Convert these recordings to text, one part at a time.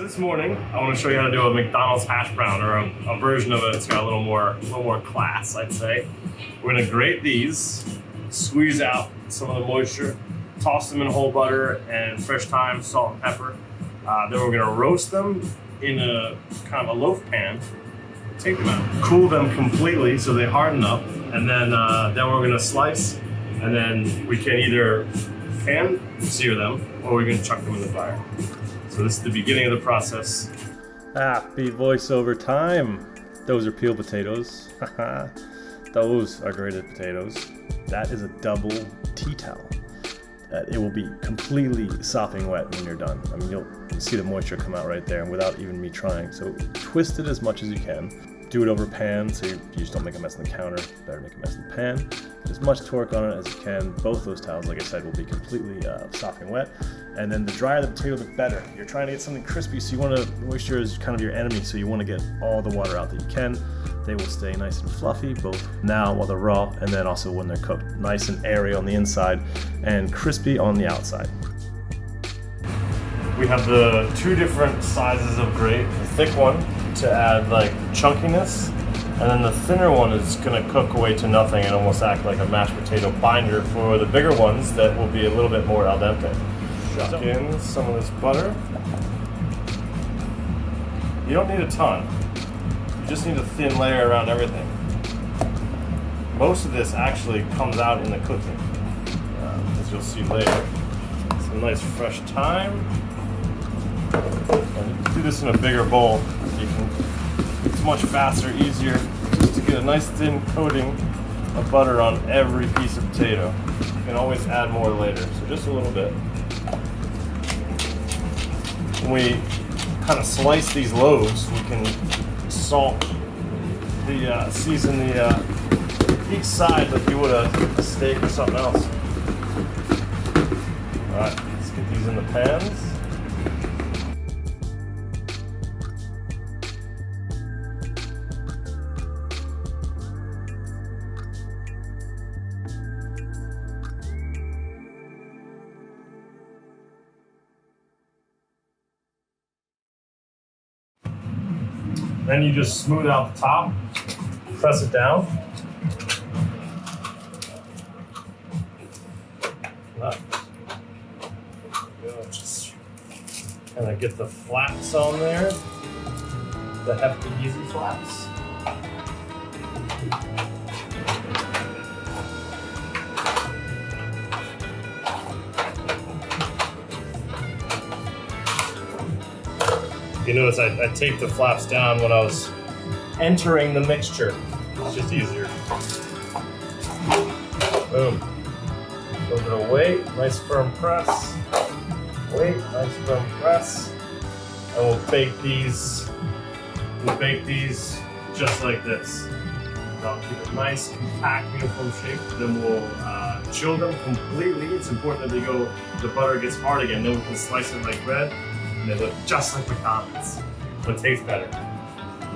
this morning, I want to show you how to do a McDonald's hash brown, or a version of it that's got a little more class, I'd say. We're going to grate these, squeeze out some of the moisture, toss them in whole butter and fresh thyme, salt, and pepper. Then we're going to roast them in a kind of a loaf pan. Take them out, cool them completely so they harden up, and then we're going to slice, and then we can either pan-sear them or we can chuck them in the fire. So this is the beginning of the process. Happy voiceover time. Those are peeled potatoes. Those are grated potatoes. That is a double tea towel. It will be completely sopping wet when you're done. I mean, you'll see the moisture come out right there, and without even me trying. So twist it as much as you can. Do it over a pan, so you just don't make a mess on the counter. Better make a mess in the pan. Get as much torque on it as you can. Both those towels, like I said, will be completely sopping wet. And then the drier the potato, the better. You're trying to get something crispy, so you want to, moisture is kind of your enemy, so you want to get all the water out that you can. They will stay nice and fluffy, both now while they're raw, and then also when they're cooked. Nice and airy on the inside, and crispy on the outside. We have the two different sizes of grate. The thick one to add like chunkiness, and then the thinner one is gonna cook away to nothing and almost act like a mashed potato binder for the bigger ones that will be a little bit more al dente. Chuck in some of this butter. You don't need a ton. You just need a thin layer around everything. Most of this actually comes out in the cooking, as you'll see later. Some nice fresh thyme. And you can do this in a bigger bowl. It's much faster, easier, just to get a nice thin coating of butter on every piece of potato. You can always add more later, so just a little bit. When we kind of slice these loaves, we can salt season each side like you would a steak or something else. All right, let's get these in the pans. Then you just smooth out the top, press it down. Just kind of get the flaps on there, the hefty, easy flaps. You notice I taped the flaps down when I was entering the mixture. It's just easier. Boom. A little bit of weight, nice firm press. Weight, nice firm press. And we'll bake these just like this. I'll keep it nice, compact, uniform shape. Then we'll chill them completely. It's important that the butter gets hard again. Then we can slice it like bread. And they look just like McDonald's, but taste better.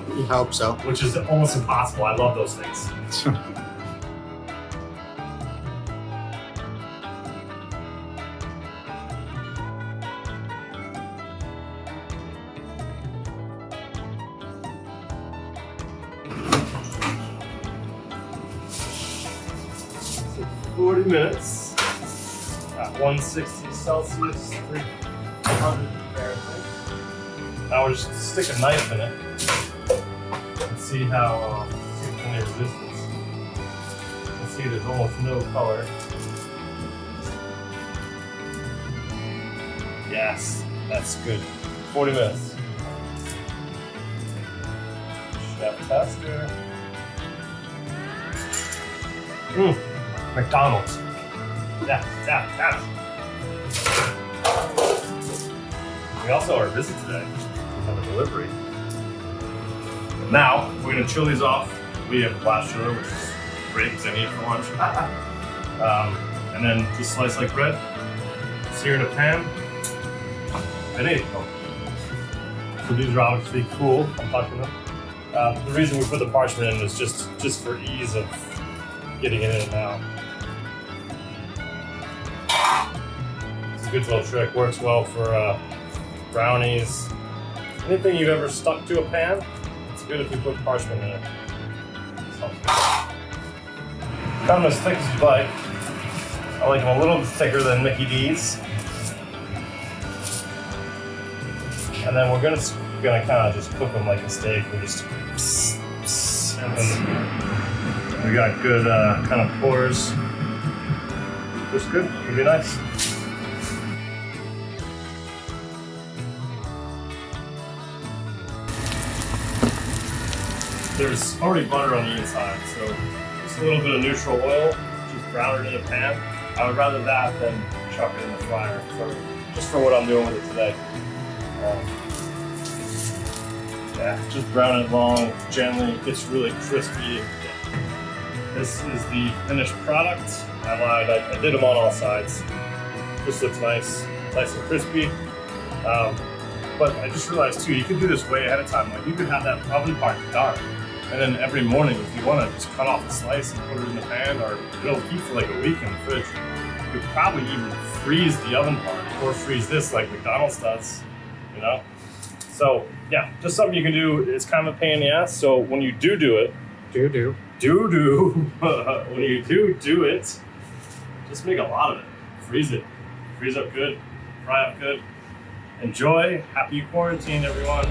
You hope so. Which is almost impossible. I love those things. So 40 minutes at 160 Celsius, 300 Fahrenheit. Now we'll just stick a knife in it and see how see if there's any resistance. You can see there's almost no color. Yes, that's good. 40 minutes. Chef tester. McDonald's. Yeah. We also are busy today. We have a delivery. Now, we're gonna chill these off. We have blast chiller, which is great because I need it for lunch. And then just slice like bread, sear in a pan, and eat. So these are obviously cool, I'm talking them. The reason we put the parchment in was just for ease of getting it in and out. It's a good little trick, works well for brownies, anything you've ever stuck to a pan, it's good if you put parchment in it. So, cut them as thick as you like. I like them a little thicker than Mickey D's. And then we're gonna kind of just cook them like a steak. We just and then we got good kind of pores. Looks good. It'll be nice. There's already butter on the inside, so just a little bit of neutral oil, just brown it in a pan. I would rather that than chuck it in the fryer, just for what I'm doing with it today. Yeah, just brown it long, gently. It gets really crispy. This is the finished product. I lied, I did them on all sides. This looks nice and crispy. But I just realized too, you could do this way ahead of time. Like you could have that oven part done. And then every morning, if you want to just cut off a slice and put it in the pan, or it'll keep for like a week in the fridge. You could probably even freeze the oven part or freeze this like McDonald's does, you know? So yeah, just something you can do. It's kind of a pain in the ass. So when you do it, when you do it, just make a lot of it. Freeze it. Freeze up good, fry up good. Enjoy. Happy quarantine, everyone.